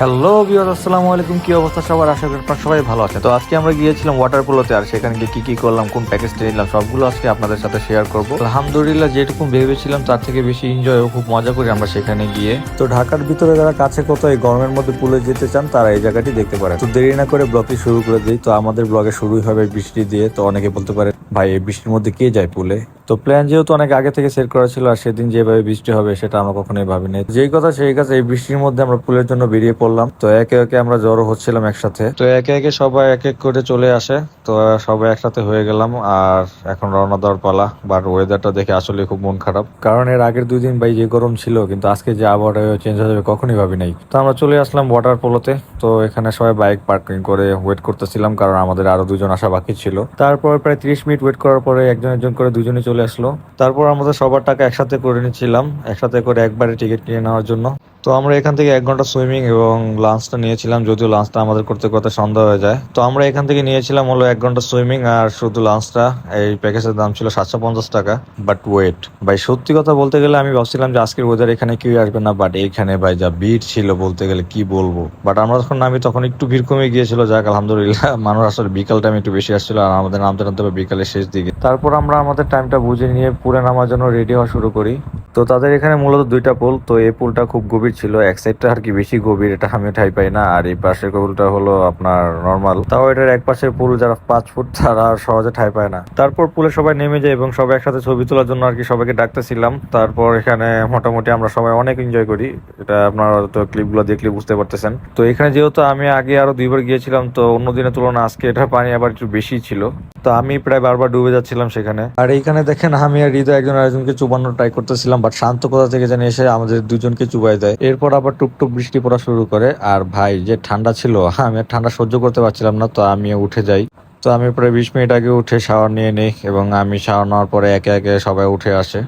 Hello viewers, আসসালামু আলাইকুম। কি অবস্থা সবার? আশা করি আপনারা সবাই ভালো আছেন। তো আজকে আমরা গিয়েছিলাম ওয়াটার পোলোতে, আর সেখানে গিয়ে কি করলাম, কোন প্যাকেজটা নিলাম, সবগুলো আজকে আপনাদের সাথে শেয়ার করব। আলহামদুলিল্লাহ, যেটুকু ভেবেছিলাম তার থেকে বেশি এনজয় ও খুব মজা করি আমরা সেখানে গিয়ে। তো ঢাকার ভিতরে যারা কাছে কোথাও এই গরমের মধ্যে পুলে যেতে চান তারা এই জায়গাটি দেখতে পারেন। তো দেরি না করে ব্লগটি শুরু করে দিই। তো আমাদের ব্লগে শুরুই হবে বৃষ্টি দিয়ে। তো অনেকে বলতে পারে, ভাই এই বৃষ্টির মধ্যে কে যায় পুলে? তো প্ল্যান যেহেতু অনেক আগে থেকে সেট করা ছিল, আর সেদিন যেভাবে বৃষ্টি হবে সেটা আমরা কখনোই ভাবিনি। যেই কথা সেই কাজ, এই বৃষ্টির মধ্যে আমরা পুলের জন্য বেরিয়ে পড়লাম। তো একে একে আমরা জড়ো হচ্ছিলাম একসাথে। তো একে একে সবাই এক এক করে চলে আসে। তো সবাই একসাথে হয়ে গেলাম, আর এখন রওনা দেওয়ার পালা। বাট ওয়েদারটা দেখে আসলে খুব মন খারাপ, কারণ এর আগের 2 দিন ভাই যে গরম ছিল, কিন্তু আজকে যে আবহাওয়াটা চেঞ্জ হয়ে যাবে কখনোই ভাবি নাই। তো আমরা চলে আসলাম ওয়াটার পোলোতে। তো এখানে সবাই বাইক পার্কিং করে ওয়েট করতেছিলাম, কারণ আমাদের আরো 2জন আসা বাকি ছিল। তারপর প্রায় 30 মিনিট ওয়েট করার পরে একজন একজন করে 2জনই চলে আসলো। তারপর আমাদের সবার টাকা একসাথে করে নিচ্ছিলাম, একসাথে করে একবারে টিকিট কিনে নেওয়ার জন্য। তো আমরা এখান থেকে 1 ঘন্টা সুইমিং এবং লাঞ্চটা নিয়েছিলাম, যদিও লাঞ্চটা আমাদের করতে করতে সন্ধ্যা হয়ে যায়। তো আমরা এখান থেকে নিয়েছিলাম হলো 1 ঘন্টা সুইমিং আর শুধু লাঞ্চটা। এই প্যাকেজের দাম ছিল 750 টাকা। বাট ওয়েট ভাই, সত্যি কথা বলতে গেলে আমি ভাবছিলাম যে আজকের ওয়েদার এখানে কেউ আসবে না, বাট এইখানে ভাই যা ভিড় ছিল বলতে গেলে কি বলবো। বাট আমরা যখন নামি তখন একটু ভিড় কমে গিয়েছিল, যাক আলহামদুলিল্লাহ। মানুষ আসলে বিকাল টাইম একটু বেশি আসছিল, আর আমাদের নামতে নামতে বিকালের শেষ দিকে। তারপর আমরা আমাদের টাইমটা বুঝে নিয়ে পুলে নামার জন্য রেডি হওয়া শুরু করি। তো তাদের এখানে মূলত 2টা পুল। তো এই পুলটা খুব গভীর ছিল, এক সাইডটা আর কি বেশি গভীর, এটা আমি ঠাই পাই না। আর এই পাশের পুলটা হলো আপনার নর্মাল, তাও এটার এক পাশের পুল যারা 5 ফুট তারা আর সহজে ঠাই পায় না। তারপর পুলে সবাই নেমে যায় এবং সবাই একসাথে ছবি তোলার জন্য আর কি সবাইকে ডাকতেছিলাম। তারপর এখানে মোটামুটি আমরা সবাই অনেক এনজয় করি, এটা আপনারা তো ক্লিপগুলো দেখলে বুঝতে পারতেছেন। তো এখানে যেহেতু আমি আগে আরো 2বার গিয়েছিলাম, তো অন্য দিনের তুলনায় আজকে এটার পানি আবার একটু বেশি ছিল। তো আমি প্রায় বারবার ডুবে যাচ্ছিলাম সেখানে। আর এইখানে দেখেন আমি আর হৃদয় একজন আরেকজনকে চুবানোর ট্রাই করতেছিলাম, বাট শান্ত কোথা থেকে জানি এসে আমাদের 2জনকে চুবাই দেয়। এরপর আবার টুকটুক বৃষ্টি পড়া শুরু করে। আর ভাই যে ঠান্ডা ছিল, আমি আর ঠান্ডা সহ্য করতে পারছিলাম না, তো আমি উঠে যাই। তো আমি প্রায় 20 মিনিট আগে উঠে শাওয়ার নিয়ে নেই, এবং আমি শাওয়ার নেওয়ার পরে একে একে সবাই উঠে আসে।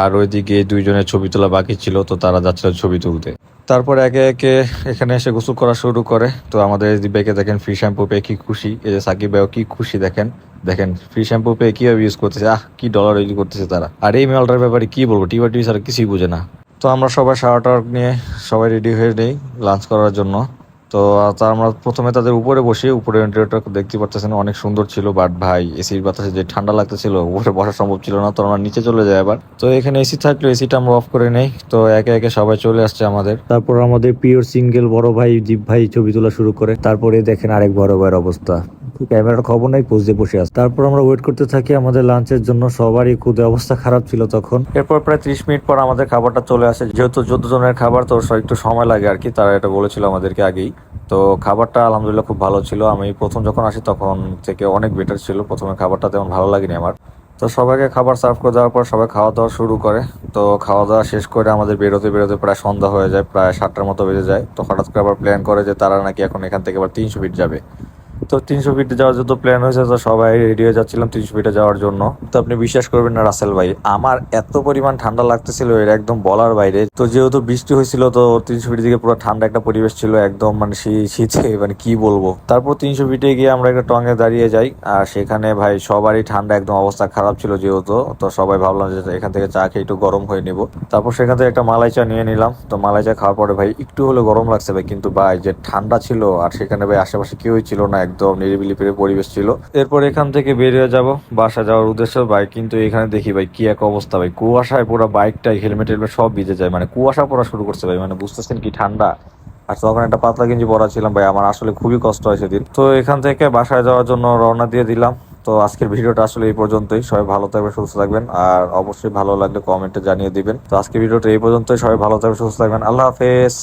আর ওইদিকে 2জনের ছবি তোলা বাকি ছিল, তো তারা যাচ্ছিল ছবি তুলতে। তারপর একে একে এখানে এসে গোসল করা শুরু করে। তো আমাদের এই ভাইকে দেখেন ফ্রি শ্যাম্পু পেয়ে কি খুশি, এই যে সাকিব ভাইও কি খুশি দেখেন। দেখেন ফ্রি শ্যাম্পু পেয়ে কিভাবে ইউজ করতেছে, কি ডলার ইউজ করতেছে তারা। আর এই মেলটার ব্যাপারে কি বলবো, টিভি টিভি ছাড়া কিছুই বুঝে না। তো আমরা সবাই শাওয়ার টাওয়ার নিয়ে সবাই রেডি হয়ে নেই লাঞ্চ করার জন্য। তো তা আমরা প্রথমে তাদের উপরে বসি। উপরে ইন্টেরিয়রটা দেখতে পারতেছেন অনেক সুন্দর ছিল, বাট ভাই এসির বাতাসে যে ঠান্ডা লাগতেছিল, উপরে বসা সম্ভব ছিল না। তো আমরা নিচে চলে যাই আবার। তো এখানে এসি থাকলে এসিটা আমরা অফ করে নেই। তো একে একে সবাই চলে আসছে আমাদের। তারপর আমাদের পিওর সিঙ্গেল বড় ভাই দীপ ভাই ছবি তোলা শুরু করে। তারপরে দেখেন আরেক বড় ভাইয়ের অবস্থা, ক্যামেরার খবর নাই, পোজ দিয়ে বসে আছে। তারপর আমরা ওয়েট করতে থাকি আমাদের লাঞ্চের জন্য, সবারই খুদে অবস্থা খারাপ ছিল তখন। এরপর প্রায় 30 মিনিট পর আমাদের খাবারটা চলে আসে। যেহেতু 14 জনের খাবার, তো একটু সময় লাগে আর কি, তারা এটা বলেছিল আমাদেরকে আগেই। তো খাবারটা আলহামদুলিল্লাহ খুব ভালো ছিল। আমি প্রথম যখন আসি তখন থেকে অনেক বেটার ছিল, প্রথমে খাবারটা তেমন ভালো লাগেনি আমার। তো সবাইকে খাবার সার্ভ করে দেওয়ার পর সবাই খাওয়া দাওয়া শুরু করে। তো খাওয়া দাওয়া শেষ করে আমাদের বেরোতে বেরোতে প্রায় সন্ধ্যা হয়ে যায়, প্রায় 7টার মতো বেজে যায়। তো হঠাৎ করে আবার প্ল্যান করে যে তারা নাকি এখন এখান থেকে আবার 300 ফিট যাবে। তো 300 ফিটে যাওয়ার যত প্ল্যান হয়েছে, তো সবাই রেডি হয়ে যাচ্ছিলাম 300 ফিটে যাওয়ার জন্য। তো আপনি বিশ্বাস করবেন না রাসেল ভাই, আমার এত পরিমাণ ঠান্ডা লাগতেছিল এর একদম বলার বাইরে। তো যেহেতু বৃষ্টি হয়েছিল, তো 300 ফিট দিকে পুরো ঠান্ডা একটা পরিবেশ ছিল, একদম মানে শীতে মানে কি বলবো। তারপর 300 ফিটে গিয়ে আমরা একটা টঙে দাঁড়িয়ে যাই, আর সেখানে ভাই সবারই ঠান্ডা একদম অবস্থা খারাপ ছিল যেহেতু। তো সবাই ভাবলাম যে এখান থেকে চা খেয়ে একটু গরম হয়ে নিব। তারপর সেখান থেকে একটা মালাই চা নিয়ে নিলাম। তো মালাই চা খাওয়ার পরে ভাই একটু হলে গরম লাগছে ভাই, কিন্তু ভাই যে ঠান্ডা ছিল, আর সেখানে ভাই আশেপাশে কেউই ছিল না, একদম নিরিবিলি পরিবেশ ছিল। এরপর এখান থেকে বেরিয়ে যাব বাসা যাওয়ার উদ্দেশ্যে ভাই, কিন্তু এখানে দেখি ভাই কি এক অবস্থা ভাই, কুয়াশায় পুরো বাইকটাই হেলমেট সব ভিজে যায়, মানে কুয়াশা পড়া শুরু করছে ভাই, মানে বুঝতেছেন কি ঠান্ডা। আর তখন একটা পাতলা গেঞ্জি পরা ছিলাম ভাই, আমার আসলে খুবই কষ্ট হয় সেদিন। তো এখান থেকে বাসায় যাওয়ার জন্য রওনা দিয়ে দিলাম। তো আজকের ভিডিওটা আসলে এই পর্যন্তই। সবাই ভালো থাকবেন, সুস্থ থাকবেন, আর অবশ্যই ভালো লাগলে কমেন্টে জানিয়ে দিবেন। তো আজকের ভিডিওটা এই পর্যন্তই। সবাই ভালো থাকবেন, সুস্থ থাকবেন। আল্লাহ হাফেজ।